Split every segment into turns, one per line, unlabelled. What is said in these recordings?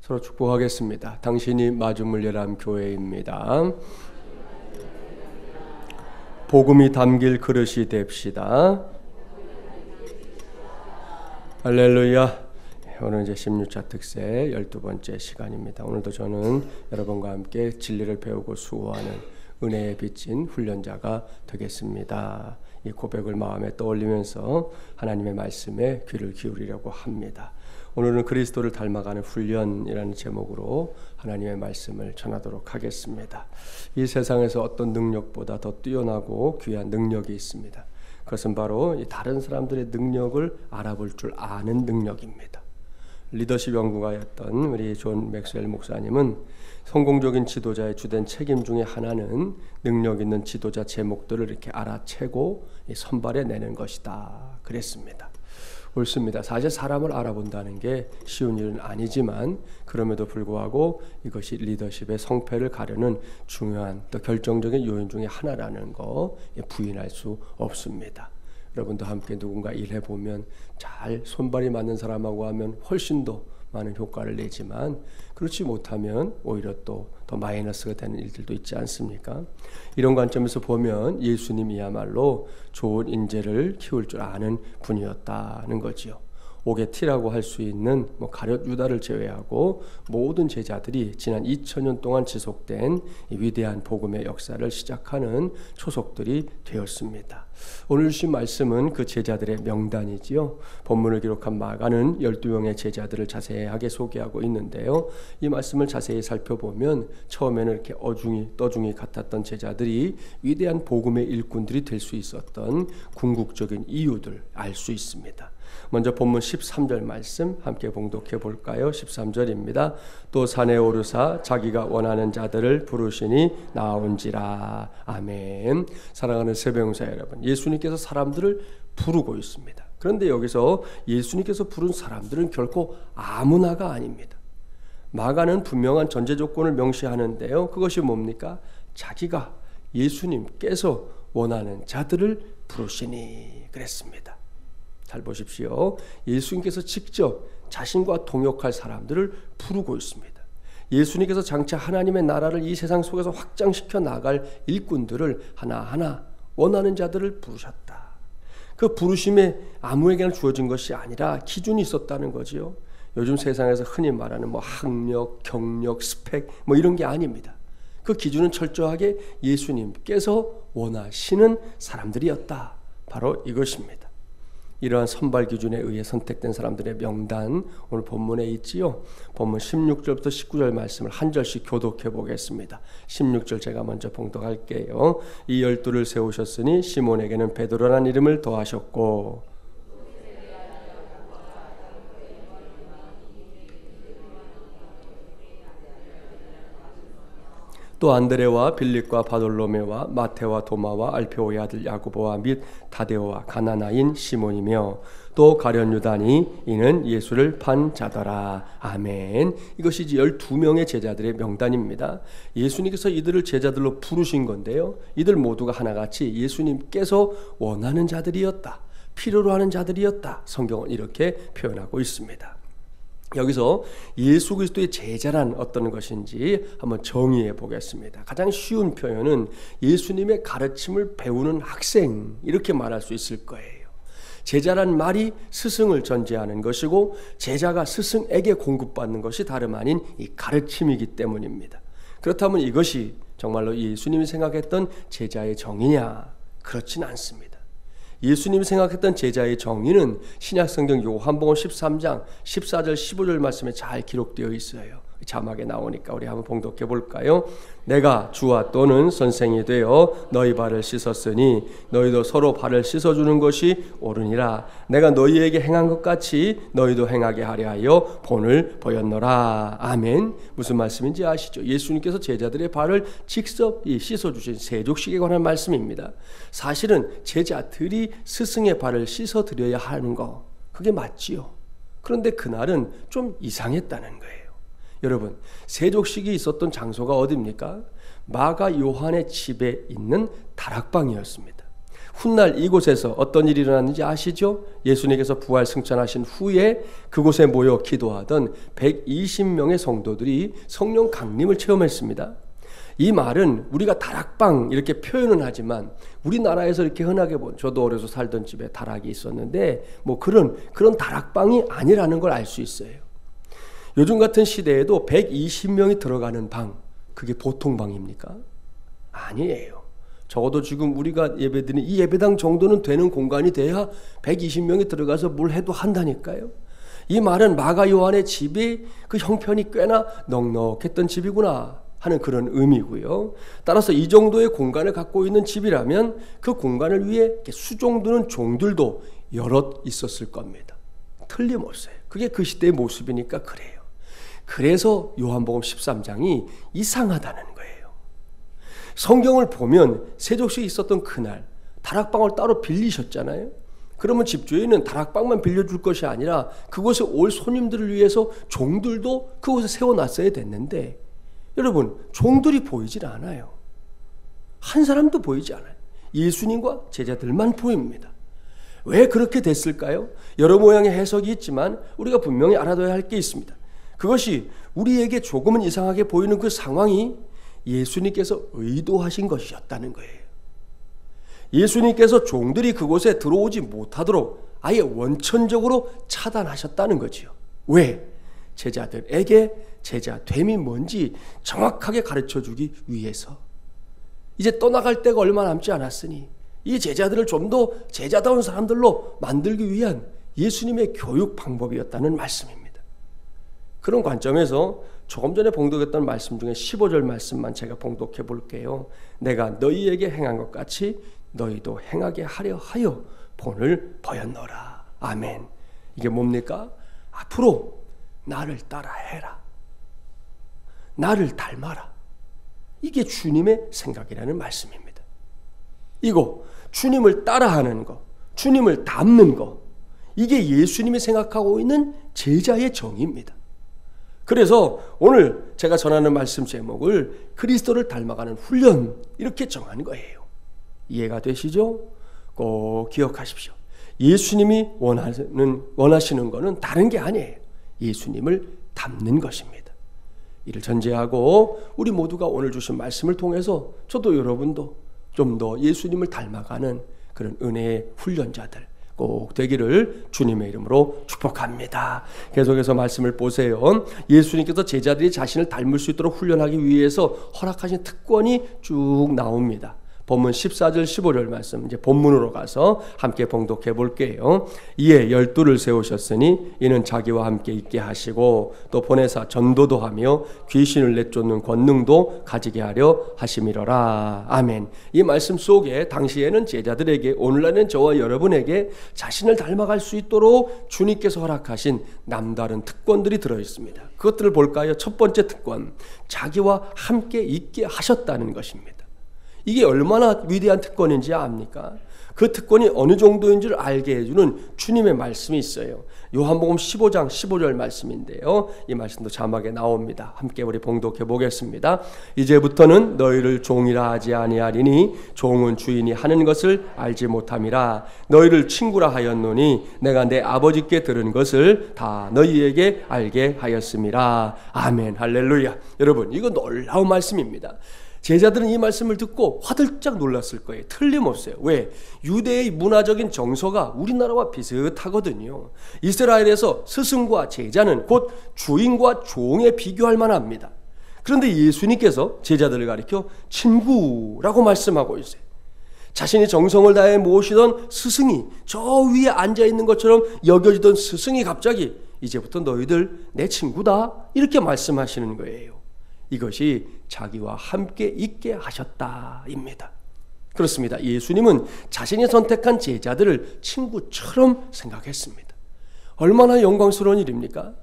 서로 축복하겠습니다. 당신이 마중물 예람 교회입니다. 복음이 담길 그릇이 됩시다. 할렐루야. 오늘 이제 16차 특세 12번째 시간입니다. 오늘도 저는 여러분과 함께 진리를 배우고 수호하는 은혜에 비친 훈련자가 되겠습니다. 이 고백을 마음에 떠올리면서 하나님의 말씀에 귀를 기울이려고 합니다. 오늘은 그리스도를 닮아가는 훈련이라는 제목으로 하나님의 말씀을 전하도록 하겠습니다. 이 세상에서 어떤 능력보다 더 뛰어나고 귀한 능력이 있습니다. 그것은 바로 다른 사람들의 능력을 알아볼 줄 아는 능력입니다. 리더십 연구가였던 우리 존 맥스웰 목사님은 성공적인 지도자의 주된 책임 중에 하나는 능력 있는 지도자 제목들을 이렇게 알아채고 선발해내는 것이다 그랬습니다. 옳습니다. 사실 사람을 알아본다는 게 쉬운 일은 아니지만 그럼에도 불구하고 이것이 리더십의 성패를 가르는 중요한 또 결정적인 요인 중에 하나라는 거 부인할 수 없습니다. 여러분도 함께 누군가 일해보면 잘 손발이 맞는 사람하고 하면 훨씬 더 많은 효과를 내지만 그렇지 못하면 오히려 또 더 마이너스가 되는 일들도 있지 않습니까? 이런 관점에서 보면 예수님이야말로 좋은 인재를 키울 줄 아는 분이었다는 거지요. 오게티라고 할 수 있는 가룟 유다를 제외하고 모든 제자들이 지난 2000년 동안 지속된 이 위대한 복음의 역사를 시작하는 초석들이 되었습니다. 오늘 주신 말씀은 그 제자들의 명단이지요. 본문을 기록한 마가는 12명의 제자들을 자세하게 소개하고 있는데요. 이 말씀을 자세히 살펴보면 처음에는 이렇게 떠중이 같았던 제자들이 위대한 복음의 일꾼들이 될 수 있었던 궁극적인 이유들 알 수 있습니다. 먼저 본문 13절 말씀 함께 봉독해 볼까요? 13절입니다. 또 산에 오르사 자기가 원하는 자들을 부르시니 나온지라. 아멘. 사랑하는 새벽용사 여러분, 예수님께서 사람들을 부르고 있습니다. 그런데 여기서 예수님께서 부른 사람들은 결코 아무나가 아닙니다. 마가는 분명한 전제 조건을 명시하는데요. 그것이 뭡니까? 자기가 예수님께서 원하는 자들을 부르시니 그랬습니다. 잘 보십시오. 예수님께서 직접 자신과 동역할 사람들을 부르고 있습니다. 예수님께서 장차 하나님의 나라를 이 세상 속에서 확장시켜 나갈 일꾼들을 하나하나 원하는 자들을 부르셨다. 그 부르심에 아무에게나 주어진 것이 아니라 기준이 있었다는 거지요. 요즘 세상에서 흔히 말하는 학력, 경력, 스펙 이런 게 아닙니다. 그 기준은 철저하게 예수님께서 원하시는 사람들이었다. 바로 이것입니다. 이러한 선발 기준에 의해 선택된 사람들의 명단 오늘 본문에 있지요. 본문 16절부터 19절 말씀을 한 절씩 교독해 보겠습니다. 16절 제가 먼저 봉독할게요. 이 12를 세우셨으니 시몬에게는 베드로라는 이름을 더하셨고 또 안드레와 빌립과 바돌로메와 마테와 도마와 알페오의 아들 야고보와 및 다데오와 가나나인 시몬이며 또 가룟 유다니 이는 예수를 판 자더라. 아멘. 이것이 12명의 제자들의 명단입니다. 예수님께서 이들을 제자들로 부르신 건데요. 이들 모두가 하나같이 예수님께서 원하는 자들이었다. 필요로 하는 자들이었다. 성경은 이렇게 표현하고 있습니다. 여기서 예수 그리스도의 제자란 어떤 것인지 한번 정의해 보겠습니다. 가장 쉬운 표현은 예수님의 가르침을 배우는 학생 이렇게 말할 수 있을 거예요. 제자란 말이 스승을 전제하는 것이고 제자가 스승에게 공급받는 것이 다름 아닌 이 가르침이기 때문입니다. 그렇다면 이것이 정말로 예수님이 생각했던 제자의 정의냐? 그렇진 않습니다. 예수님이 생각했던 제자의 정의는 신약성경 요한복음 13장 14절 15절 말씀에 잘 기록되어 있어요. 자막에 나오니까 우리 한번 봉독해 볼까요? 내가 주와 또는 선생이 되어 너희 발을 씻었으니 너희도 서로 발을 씻어주는 것이 옳으니라. 내가 너희에게 행한 것 같이 너희도 행하게 하려 하여 본을 보였노라. 아멘. 무슨 말씀인지 아시죠? 예수님께서 제자들의 발을 직접 씻어주신 세족식에 관한 말씀입니다. 사실은 제자들이 스승의 발을 씻어드려야 하는 거 그게 맞지요. 그런데 그날은 좀 이상했다는 거예요. 여러분, 세족식이 있었던 장소가 어디입니까? 마가 요한의 집에 있는 다락방이었습니다. 훗날 이곳에서 어떤 일이 일어났는지 아시죠? 예수님께서 부활 승천하신 후에 그곳에 모여 기도하던 120명의 성도들이 성령 강림을 체험했습니다. 이 말은 우리가 다락방 이렇게 표현은 하지만 우리나라에서 이렇게 흔하게 본, 저도 어려서 살던 집에 다락이 있었는데 뭐 그런 다락방이 아니라는 걸 알 수 있어요. 요즘 같은 시대에도 120명이 들어가는 방, 그게 보통 방입니까? 아니에요. 적어도 지금 우리가 예배드리는 이 예배당 정도는 되는 공간이 돼야 120명이 들어가서 뭘 해도 한다니까요. 이 말은 마가 요한의 집이 그 형편이 꽤나 넉넉했던 집이구나 하는 그런 의미고요. 따라서 이 정도의 공간을 갖고 있는 집이라면 그 공간을 위해 수종드는 종들도 여럿 있었을 겁니다. 틀림없어요. 그게 그 시대의 모습이니까 그래요. 그래서 요한복음 13장이 이상하다는 거예요. 성경을 보면 세족식이 있었던 그날 다락방을 따로 빌리셨잖아요. 그러면 집주인은 다락방만 빌려줄 것이 아니라 그곳에 올 손님들을 위해서 종들도 그곳에 세워놨어야 됐는데, 여러분, 종들이 보이질 않아요. 한 사람도 보이지 않아요. 예수님과 제자들만 보입니다. 왜 그렇게 됐을까요? 여러 모양의 해석이 있지만 우리가 분명히 알아둬야 할 게 있습니다. 그것이 우리에게 조금은 이상하게 보이는 그 상황이 예수님께서 의도하신 것이었다는 거예요. 예수님께서 종들이 그곳에 들어오지 못하도록 아예 원천적으로 차단하셨다는 거지요. 왜? 제자들에게 제자됨이 뭔지 정확하게 가르쳐주기 위해서. 이제 떠나갈 때가 얼마 남지 않았으니 이 제자들을 좀 더 제자다운 사람들로 만들기 위한 예수님의 교육 방법이었다는 말씀입니다. 그런 관점에서 조금 전에 봉독했던 말씀 중에 15절 말씀만 제가 봉독해 볼게요. 내가 너희에게 행한 것 같이 너희도 행하게 하려 하여 본을 보였노라. 아멘. 이게 뭡니까? 앞으로 나를 따라해라. 나를 닮아라. 이게 주님의 생각이라는 말씀입니다. 이거 주님을 따라하는 거, 주님을 닮는 거, 이게 예수님이 생각하고 있는 제자의 정의입니다. 그래서 오늘 제가 전하는 말씀 제목을 그리스도를 닮아가는 훈련, 이렇게 정한 거예요. 이해가 되시죠? 꼭 기억하십시오. 예수님이 원하시는 것은 다른 게 아니에요. 예수님을 닮는 것입니다. 이를 전제하고 우리 모두가 오늘 주신 말씀을 통해서 저도 여러분도 좀 더 예수님을 닮아가는 그런 은혜의 훈련자들 꼭 되기를 주님의 이름으로 축복합니다. 계속해서 말씀을 보세요. 예수님께서 제자들이 자신을 닮을 수 있도록 훈련하기 위해서 허락하신 특권이 쭉 나옵니다. 본문 14절 15절 말씀, 이제 본문으로 가서 함께 봉독해 볼게요. 이에 12를 세우셨으니 이는 자기와 함께 있게 하시고 또 보내사 전도도 하며 귀신을 내쫓는 권능도 가지게 하려 하심이로라. 아멘. 이 말씀 속에 당시에는 제자들에게, 오늘날은 저와 여러분에게 자신을 닮아갈 수 있도록 주님께서 허락하신 남다른 특권들이 들어있습니다. 그것들을 볼까요? 첫 번째 특권, 자기와 함께 있게 하셨다는 것입니다. 이게 얼마나 위대한 특권인지 압니까? 그 특권이 어느 정도인 줄 알게 해주는 주님의 말씀이 있어요. 요한복음 15장 15절 말씀인데요. 이 말씀도 자막에 나옵니다. 함께 우리 봉독해 보겠습니다. 이제부터는 너희를 종이라 하지 아니하리니 종은 주인이 하는 것을 알지 못함이라. 너희를 친구라 하였노니 내가 내 아버지께 들은 것을 다 너희에게 알게 하였음이라. 아멘. 할렐루야. 여러분, 이거 놀라운 말씀입니다. 제자들은 이 말씀을 듣고 화들짝 놀랐을 거예요. 틀림없어요. 왜? 유대의 문화적인 정서가 우리나라와 비슷하거든요. 이스라엘에서 스승과 제자는 곧 주인과 종에 비교할 만합니다. 그런데 예수님께서 제자들을 가리켜 친구라고 말씀하고 있어요. 자신이 정성을 다해 모시던 스승이, 저 위에 앉아있는 것처럼 여겨지던 스승이 갑자기 이제부터 너희들 내 친구다, 이렇게 말씀하시는 거예요. 이것이 자기와 함께 있게 하셨다입니다. 그렇습니다. 예수님은 자신이 선택한 제자들을 친구처럼 생각했습니다. 얼마나 영광스러운 일입니까?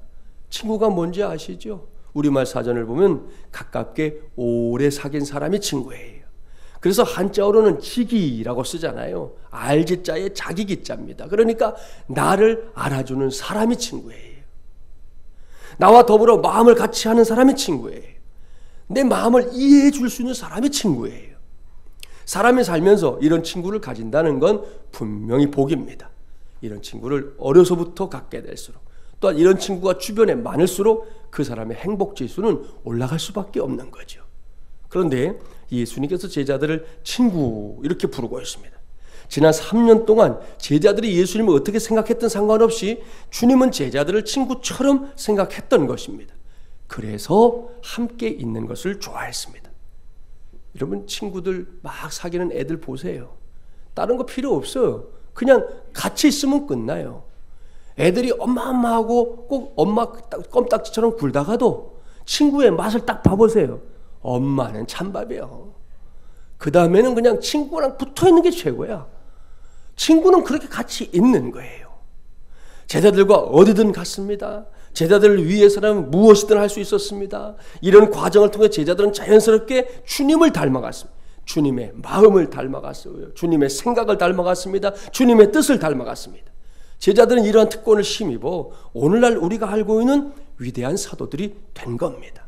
친구가 뭔지 아시죠? 우리말 사전을 보면 가깝게 오래 사귄 사람이 친구예요. 그래서 한자어로는 지기라고 쓰잖아요. 알지자의 자기기자입니다. 그러니까 나를 알아주는 사람이 친구예요. 나와 더불어 마음을 같이 하는 사람이 친구예요. 내 마음을 이해해 줄 수 있는 사람이 친구예요. 사람이 살면서 이런 친구를 가진다는 건 분명히 복입니다. 이런 친구를 어려서부터 갖게 될수록, 또한 이런 친구가 주변에 많을수록 그 사람의 행복지수는 올라갈 수밖에 없는 거죠. 그런데 예수님께서 제자들을 친구 이렇게 부르고 있습니다. 지난 3년 동안 제자들이 예수님을 어떻게 생각했든 상관없이 주님은 제자들을 친구처럼 생각했던 것입니다. 그래서 함께 있는 것을 좋아했습니다. 여러분, 친구들 막 사귀는 애들 보세요. 다른 거 필요 없어요. 그냥 같이 있으면 끝나요. 애들이 엄마하고 꼭 엄마 껌딱지처럼 굴다가도 친구의 맛을 딱 봐보세요. 엄마는 찬밥이에요. 그 다음에는 그냥 친구랑 붙어있는 게 최고야. 친구는 그렇게 같이 있는 거예요. 제자들과 어디든 갔습니다. 제자들을 위해서라면 무엇이든 할 수 있었습니다. 이런 과정을 통해 제자들은 자연스럽게 주님을 닮아갔습니다. 주님의 마음을 닮아갔어요. 주님의 생각을 닮아갔습니다. 주님의 뜻을 닮아갔습니다. 제자들은 이러한 특권을 힘입어 오늘날 우리가 알고 있는 위대한 사도들이 된 겁니다.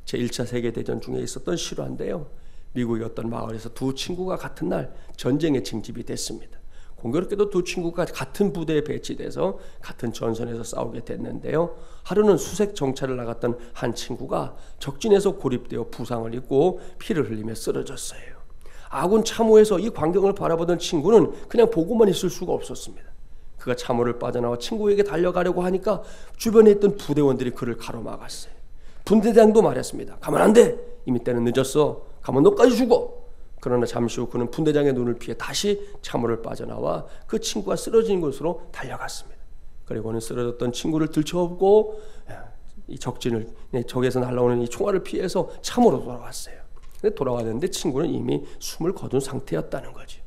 제1차 세계대전 중에 있었던 실화인데요. 미국의 어떤 마을에서 두 친구가 같은 날 전쟁에 징집이 됐습니다. 공교롭게도 두 친구가 같은 부대에 배치돼서 같은 전선에서 싸우게 됐는데요. 하루는 수색 정찰을 나갔던 한 친구가 적진에서 고립되어 부상을 입고 피를 흘리며 쓰러졌어요. 아군 참호에서 이 광경을 바라보던 친구는 그냥 보고만 있을 수가 없었습니다. 그가 참호를 빠져나와 친구에게 달려가려고 하니까 주변에 있던 부대원들이 그를 가로막았어요. 분대장도 말했습니다. 가만 안 돼. 이미 때는 늦었어. 가면 너까지 죽어. 그러나 잠시 후 그는 분대장의 눈을 피해 다시 참호를 빠져나와 그 친구가 쓰러진 곳으로 달려갔습니다. 그리고는 쓰러졌던 친구를 들쳐업고 이 적에서 날아오는 이 총알을 피해서 참호로 돌아왔어요. 근데 돌아왔는데 친구는 이미 숨을 거둔 상태였다는 거죠.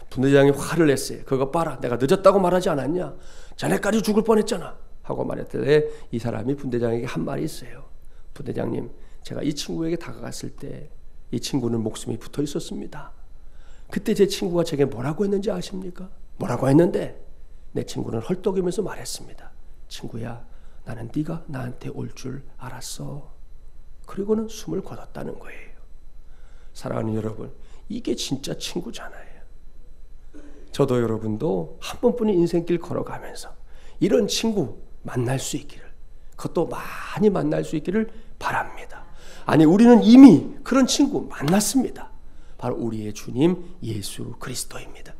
분대장이 화를 냈어요. 그거 봐라. 내가 늦었다고 말하지 않았냐. 자네까지 죽을 뻔했잖아. 하고 말했더니 이 사람이 분대장에게 한 말이 있어요. 분대장님, 제가 이 친구에게 다가갔을 때 이 친구는 목숨이 붙어 있었습니다. 그때 제 친구가 제게 뭐라고 했는지 아십니까? 뭐라고 했는데 내 친구는 헐떡이면서 말했습니다. 친구야, 나는 네가 나한테 올 줄 알았어. 그리고는 숨을 거뒀다는 거예요. 사랑하는 여러분, 이게 진짜 친구잖아요. 저도 여러분도 한 번뿐인 인생길 걸어가면서 이런 친구 만날 수 있기를, 그것도 많이 만날 수 있기를 바랍니다. 아니, 우리는 이미 그런 친구 만났습니다. 바로 우리의 주님 예수 그리스도입니다.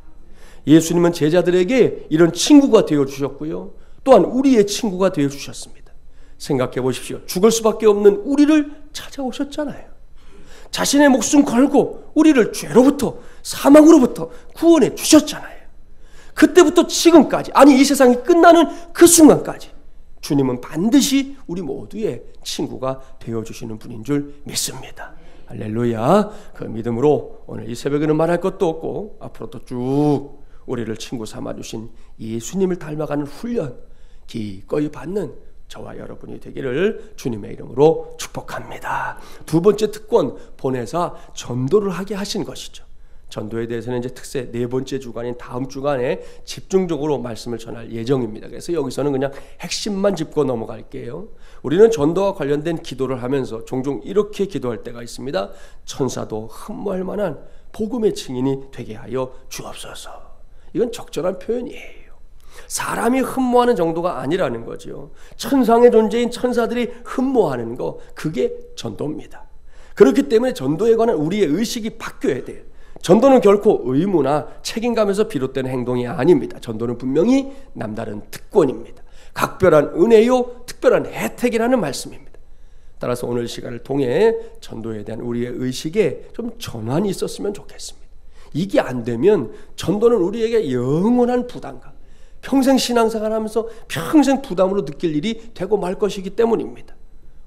예수님은 제자들에게 이런 친구가 되어주셨고요. 또한 우리의 친구가 되어주셨습니다. 생각해 보십시오. 죽을 수밖에 없는 우리를 찾아오셨잖아요. 자신의 목숨 걸고 우리를 죄로부터, 사망으로부터 구원해 주셨잖아요. 그때부터 지금까지, 아니 이 세상이 끝나는 그 순간까지 주님은 반드시 우리 모두의 친구가 되어주시는 분인 줄 믿습니다. 할렐루야. 그 믿음으로 오늘 이 새벽에는 말할 것도 없고 앞으로도 쭉 우리를 친구 삼아주신 예수님을 닮아가는 훈련 기꺼이 받는 저와 여러분이 되기를 주님의 이름으로 축복합니다. 두 번째 특권, 보내사 전도를 하게 하신 것이죠. 전도에 대해서는 이제 특세 네 번째 주간인 다음 주간에 집중적으로 말씀을 전할 예정입니다. 그래서 여기서는 그냥 핵심만 짚고 넘어갈게요. 우리는 전도와 관련된 기도를 하면서 종종 이렇게 기도할 때가 있습니다. 천사도 흠모할 만한 복음의 증인이 되게 하여 주옵소서. 이건 적절한 표현이에요. 사람이 흠모하는 정도가 아니라는 거죠. 천상의 존재인 천사들이 흠모하는 거, 그게 전도입니다. 그렇기 때문에 전도에 관한 우리의 의식이 바뀌어야 돼요. 전도는 결코 의무나 책임감에서 비롯되는 행동이 아닙니다. 전도는 분명히 남다른 특권입니다. 각별한 은혜요, 특별한 혜택이라는 말씀입니다. 따라서 오늘 시간을 통해 전도에 대한 우리의 의식에 좀 전환이 있었으면 좋겠습니다. 이게 안 되면 전도는 우리에게 영원한 부담감, 평생 신앙생활하면서 평생 부담으로 느낄 일이 되고 말 것이기 때문입니다.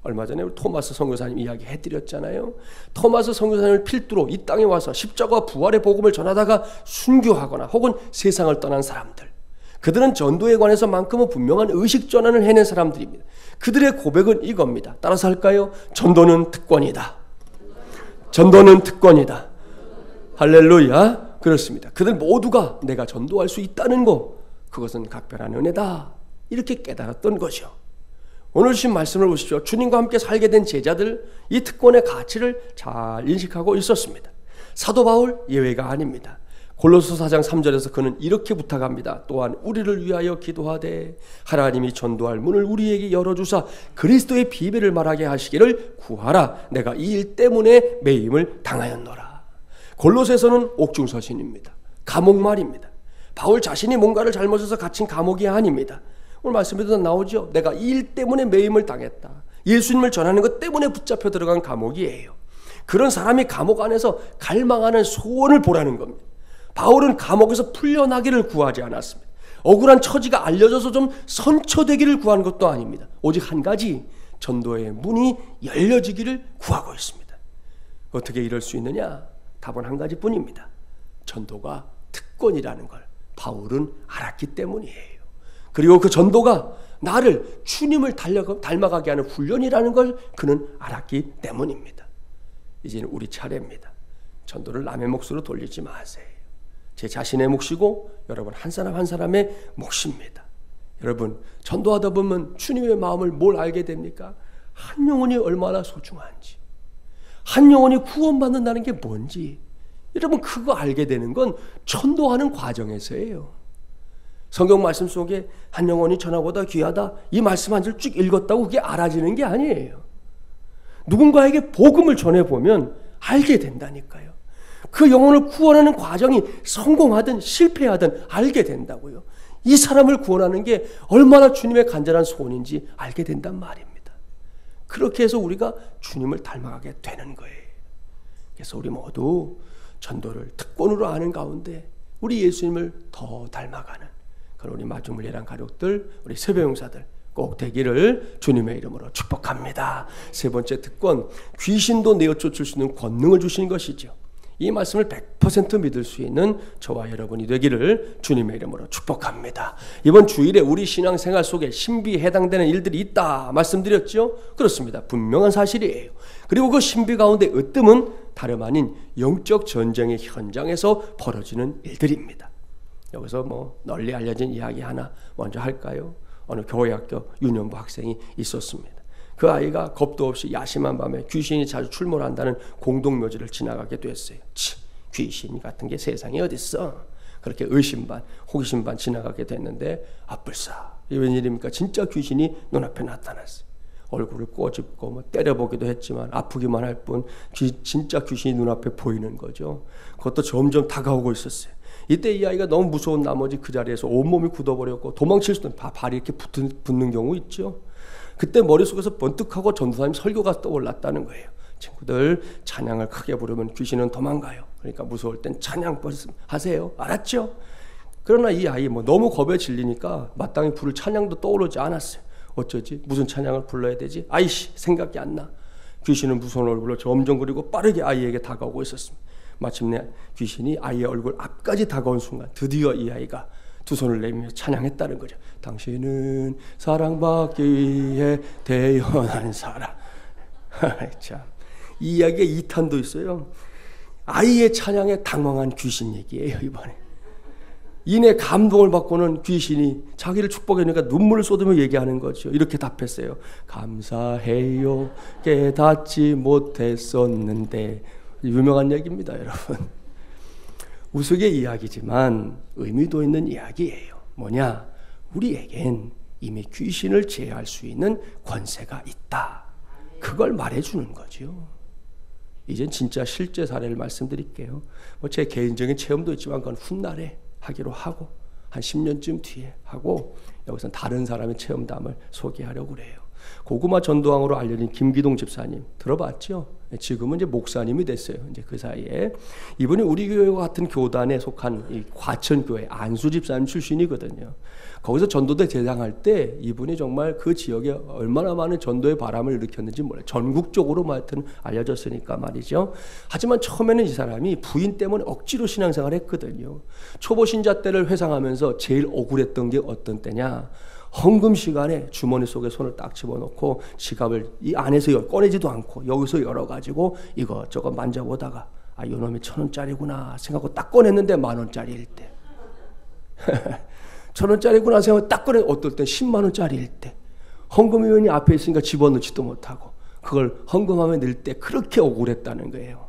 얼마 전에 토마스 선교사님 이야기 해드렸잖아요. 토마스 선교사님을 필두로 이 땅에 와서 십자가와 부활의 복음을 전하다가 순교하거나 혹은 세상을 떠난 사람들, 그들은 전도에 관해서만큼은 분명한 의식 전환을 해낸 사람들입니다. 그들의 고백은 이겁니다. 따라서 할까요? 전도는 특권이다. 전도는 특권이다. 할렐루야. 그렇습니다. 그들 모두가 내가 전도할 수 있다는 것, 그것은 각별한 은혜다. 이렇게 깨달았던 거죠. 오늘 주신 말씀을 보십시오. 주님과 함께 살게 된 제자들, 이 특권의 가치를 잘 인식하고 있었습니다. 사도 바울 예외가 아닙니다. 골로새 4장 3절에서 그는 이렇게 부탁합니다. 또한 우리를 위하여 기도하되 하나님이 전도할 문을 우리에게 열어주사 그리스도의 비밀을 말하게 하시기를 구하라. 내가 이 일 때문에 매임을 당하였노라. 골로새서는 옥중서신입니다. 감옥 말입니다. 바울 자신이 뭔가를 잘못해서 갇힌 감옥이 아닙니다. 오늘 말씀에도 나오죠. 내가 이 일 때문에 매임을 당했다. 예수님을 전하는 것 때문에 붙잡혀 들어간 감옥이에요. 그런 사람이 감옥 안에서 갈망하는 소원을 보라는 겁니다. 바울은 감옥에서 풀려나기를 구하지 않았습니다. 억울한 처지가 알려져서 좀 선처되기를 구한 것도 아닙니다. 오직 한 가지, 전도의 문이 열려지기를 구하고 있습니다. 어떻게 이럴 수 있느냐? 답은 한 가지뿐입니다. 전도가 특권이라는 걸 바울은 알았기 때문이에요. 그리고 그 전도가 나를 주님을 닮아가게 하는 훈련이라는 걸 그는 알았기 때문입니다. 이제는 우리 차례입니다. 전도를 남의 몫으로 돌리지 마세요. 제 자신의 몫이고 여러분 한 사람 한 사람의 몫입니다. 여러분 전도하다 보면 주님의 마음을 뭘 알게 됩니까? 한 영혼이 얼마나 소중한지, 한 영혼이 구원받는다는 게 뭔지, 여러분 그거 알게 되는 건 전도하는 과정에서예요. 성경 말씀 속에 한 영혼이 전하보다 귀하다 이 말씀 한 줄 쭉 읽었다고 그게 알아지는 게 아니에요. 누군가에게 복음을 전해보면 알게 된다니까요. 그 영혼을 구원하는 과정이 성공하든 실패하든 알게 된다고요. 이 사람을 구원하는 게 얼마나 주님의 간절한 소원인지 알게 된단 말입니다. 그렇게 해서 우리가 주님을 닮아가게 되는 거예요. 그래서 우리 모두 전도를 특권으로 아는 가운데 우리 예수님을 더 닮아가는 그런 우리 마중물예랑 가족들, 우리 세배용사들 꼭 되기를 주님의 이름으로 축복합니다. 세 번째 특권, 귀신도 내어 쫓을 수 있는 권능을 주시는 것이죠. 이 말씀을 100% 믿을 수 있는 저와 여러분이 되기를 주님의 이름으로 축복합니다. 이번 주일에 우리 신앙생활 속에 신비에 해당되는 일들이 있다 말씀드렸죠? 그렇습니다. 분명한 사실이에요. 그리고 그 신비 가운데 으뜸은 다름 아닌 영적 전쟁의 현장에서 벌어지는 일들입니다. 여기서 널리 알려진 이야기 하나 먼저 할까요? 어느 교회학교 유년부 학생이 있었습니다. 그 아이가 겁도 없이 야심한 밤에 귀신이 자주 출몰한다는 공동묘지를 지나가게 됐어요. 귀신 같은 게 세상에 어딨어? 그렇게 의심 반 호기심 반 지나가게 됐는데 아뿔싸 이게 웬일입니까? 진짜 귀신이 눈앞에 나타났어요. 얼굴을 꼬집고 때려보기도 했지만 아프기만 할 뿐 진짜 귀신이 눈앞에 보이는 거죠. 그것도 점점 다가오고 있었어요. 이때 이 아이가 너무 무서운 나머지 그 자리에서 온몸이 굳어버렸고 도망칠 수도 발이 이렇게 붙는 경우 있죠. 그때 머릿속에서 번뜩하고 전도사님 설교가 떠올랐다는 거예요. 친구들 찬양을 크게 부르면 귀신은 도망가요. 그러니까 무서울 땐 찬양 하세요. 알았죠? 그러나 이 아이 너무 겁에 질리니까 마땅히 부를 찬양도 떠오르지 않았어요. 어쩌지? 무슨 찬양을 불러야 되지? 아이씨 생각이 안 나. 귀신은 무서운 얼굴로 점점 그리고 빠르게 아이에게 다가오고 있었습니다. 마침내 귀신이 아이의 얼굴 앞까지 다가온 순간 드디어 이 아이가 두 손을 내밀며 찬양했다는 거죠. 당신은 사랑받기 위해 태어난 사람. 참, 이 이야기에 2탄도 있어요. 아이의 찬양에 당황한 귀신 얘기예요. 이번에 이내 감동을 받고는 귀신이 자기를 축복하니까 눈물을 쏟으며 얘기하는 거죠. 이렇게 답했어요. 감사해요. 깨닫지 못했었는데. 유명한 얘기입니다, 여러분. 우스개 이야기지만 의미도 있는 이야기예요. 뭐냐? 우리에겐 이미 귀신을 제어할 수 있는 권세가 있다. 그걸 말해주는 거죠. 이젠 진짜 실제 사례를 말씀드릴게요. 제 개인적인 체험도 있지만 그건 훗날에 하기로 하고 한 10년쯤 뒤에 하고 여기서 다른 사람의 체험담을 소개하려고 그래요. 고구마 전도왕으로 알려진 김기동 집사님 들어봤죠? 지금은 이제 목사님이 됐어요. 이제 그 사이에 이분이 우리 교회와 같은 교단에 속한 이 과천교회 안수 집사님 출신이거든요. 거기서 전도대 대장할 때 이분이 정말 그 지역에 얼마나 많은 전도의 바람을 일으켰는지 몰라요. 전국적으로 하여튼 알려졌으니까 말이죠. 하지만 처음에는 이 사람이 부인 때문에 억지로 신앙생활을 했거든요. 초보 신자 때를 회상하면서 제일 억울했던 게 어떤 때냐? 헌금 시간에 주머니 속에 손을 딱 집어넣고 지갑을 이 안에서 꺼내지도 않고 여기서 열어가지고 이것저것 만져보다가 아, 이놈이 1,000원짜리구나 생각하고 딱 꺼냈는데 10,000원짜리일 때 1,000원짜리구나 생각하고 딱 꺼내 어떨 땐 100,000원짜리일 때 헌금위원이 앞에 있으니까 집어넣지도 못하고 그걸 헌금함에 넣을 때 그렇게 억울했다는 거예요.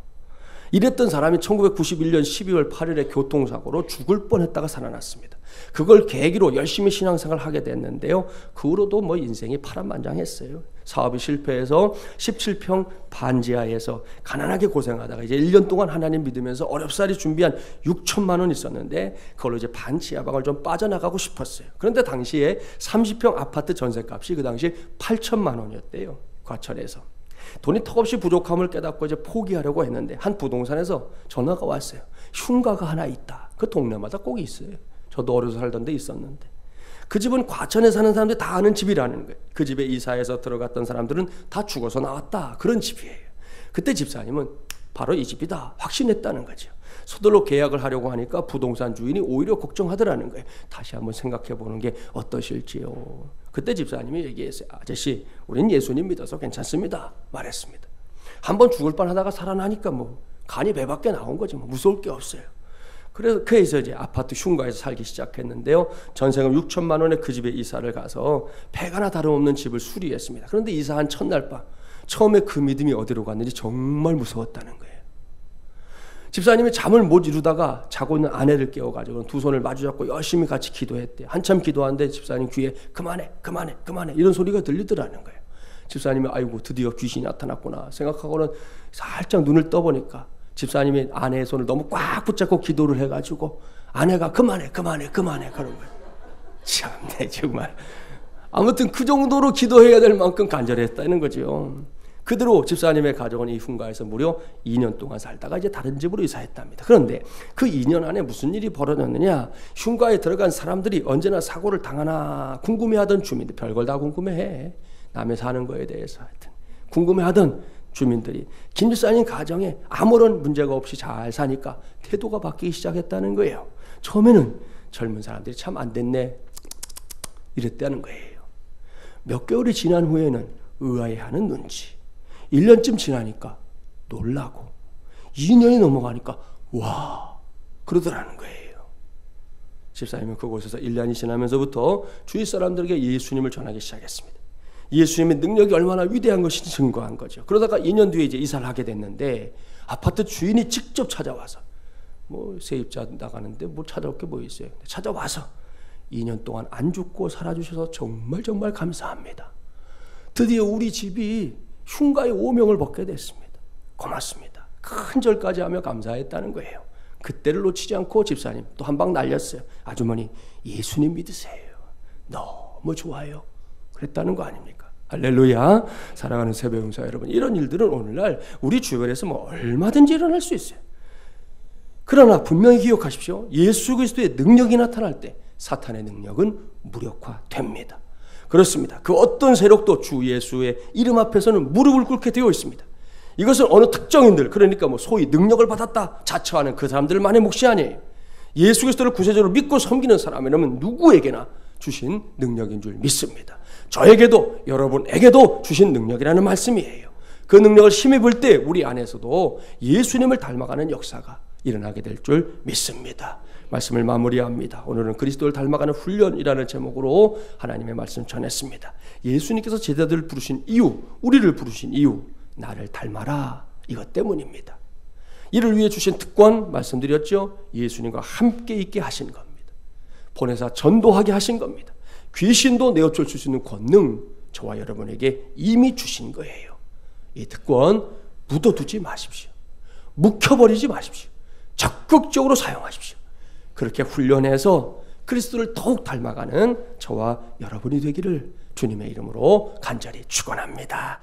이랬던 사람이 1991년 12월 8일에 교통사고로 죽을 뻔했다가 살아났습니다. 그걸 계기로 열심히 신앙생활을 하게 됐는데요. 그 후로도 뭐 인생이 파란만장했어요. 사업이 실패해서 17평 반지하에서 가난하게 고생하다가 이제 1년 동안 하나님 믿으면서 어렵사리 준비한 6천만 원 있었는데 그걸로 이제 반지하방을 좀 빠져나가고 싶었어요. 그런데 당시에 30평 아파트 전세값이 그 당시 8천만 원이었대요. 과천에서. 돈이 턱없이 부족함을 깨닫고 이제 포기하려고 했는데 한 부동산에서 전화가 왔어요. 흉가가 하나 있다. 그 동네마다 꼭 있어요. 저도 어려서 살던 데 있었는데 그 집은 과천에 사는 사람들이 다 아는 집이라는 거예요. 그 집에 이사해서 들어갔던 사람들은 다 죽어서 나왔다. 그런 집이에요. 그때 집사님은 바로 이 집이다 확신했다는 거죠. 서둘러 계약을 하려고 하니까 부동산 주인이 오히려 걱정하더라는 거예요. 다시 한번 생각해 보는 게 어떠실지요. 그때 집사님이 얘기했어요. 아저씨, 우린 예수님 믿어서 괜찮습니다. 말했습니다. 한번 죽을 뻔하다가 살아나니까 뭐 간이 배 밖에 나온 거지 뭐 무서울 게 없어요. 그래서 이제 아파트 흉가에서 살기 시작했는데요. 전세금 6천만 원에 그 집에 이사를 가서 배가나 다름없는 집을 수리했습니다. 그런데 이사한 첫날 밤 처음에 그 믿음이 어디로 갔는지 정말 무서웠다는 거예요. 집사님이 잠을 못 이루다가 자고 있는 아내를 깨워가지고 두 손을 마주잡고 열심히 같이 기도했대요. 한참 기도하는데 집사님 귀에 그만해 이런 소리가 들리더라는 거예요. 집사님이 아이고 드디어 귀신이 나타났구나 생각하고는 살짝 눈을 떠보니까 집사님이 아내의 손을 너무 꽉 붙잡고 기도를 해가지고 아내가 그만해 그런 거예요. 참네 정말. 아무튼 그 정도로 기도해야 될 만큼 간절했다는 거죠. 그대로 집사님의 가족은 이 흉가에서 무려 2년 동안 살다가 이제 다른 집으로 이사했답니다. 그런데 그 2년 안에 무슨 일이 벌어졌느냐? 흉가에 들어간 사람들이 언제나 사고를 당하나 궁금해하던 주민들, 별걸 다 궁금해해. 남의 사는 거에 대해서 하여튼 궁금해하던 주민들이 김 집사님 가정에 아무런 문제가 없이 잘 사니까 태도가 바뀌기 시작했다는 거예요. 처음에는 젊은 사람들이 참 안 됐네 이랬다는 거예요. 몇 개월이 지난 후에는 의아해하는 눈치, 1년쯤 지나니까 놀라고 2년이 넘어가니까 와 그러더라는 거예요. 집사님은 그곳에서 1년이 지나면서부터 주위 사람들에게 예수님을 전하기 시작했습니다. 예수님의 능력이 얼마나 위대한 것인지 증거한 거죠. 그러다가 2년 뒤에 이제 이사를 하게 됐는데 아파트 주인이 직접 찾아와서 뭐 세입자 나가는데 뭐 찾아올 게 뭐 있어요. 찾아와서 2년 동안 안 죽고 살아주셔서 정말 감사합니다. 드디어 우리 집이 흉가의 오명을 벗게 됐습니다. 고맙습니다. 큰 절까지 하며 감사했다는 거예요. 그때를 놓치지 않고 집사님 또 한 방 날렸어요. 아주머니 예수님 믿으세요. 너무 좋아요. 그랬다는 거 아닙니까? 할렐루야. 사랑하는 새벽용사 여러분, 이런 일들은 오늘날 우리 주변에서 뭐 얼마든지 일어날 수 있어요. 그러나 분명히 기억하십시오. 예수 그리스도의 능력이 나타날 때 사탄의 능력은 무력화됩니다. 그렇습니다. 그 어떤 세력도 주 예수의 이름 앞에서는 무릎을 꿇게 되어 있습니다. 이것은 어느 특정인들, 그러니까 뭐 소위 능력을 받았다 자처하는 그 사람들만의 몫이 아니에요. 예수 그리스도를 구세주로 믿고 섬기는 사람이라면 누구에게나 주신 능력인 줄 믿습니다. 저에게도 여러분에게도 주신 능력이라는 말씀이에요. 그 능력을 힘입을 때 우리 안에서도 예수님을 닮아가는 역사가 일어나게 될 줄 믿습니다. 말씀을 마무리합니다. 오늘은 그리스도를 닮아가는 훈련이라는 제목으로 하나님의 말씀 전했습니다. 예수님께서 제자들을 부르신 이유, 우리를 부르신 이유, 나를 닮아라, 이것 때문입니다. 이를 위해 주신 특권 말씀드렸죠. 예수님과 함께 있게 하신 겁니다. 보내사 전도하게 하신 겁니다. 귀신도 내어쫓을 수 있는 권능 저와 여러분에게 이미 주신 거예요. 이 특권 묻어두지 마십시오. 묵혀버리지 마십시오. 적극적으로 사용하십시오. 그렇게 훈련해서 그리스도를 더욱 닮아가는 저와 여러분이 되기를 주님의 이름으로 간절히 축원합니다.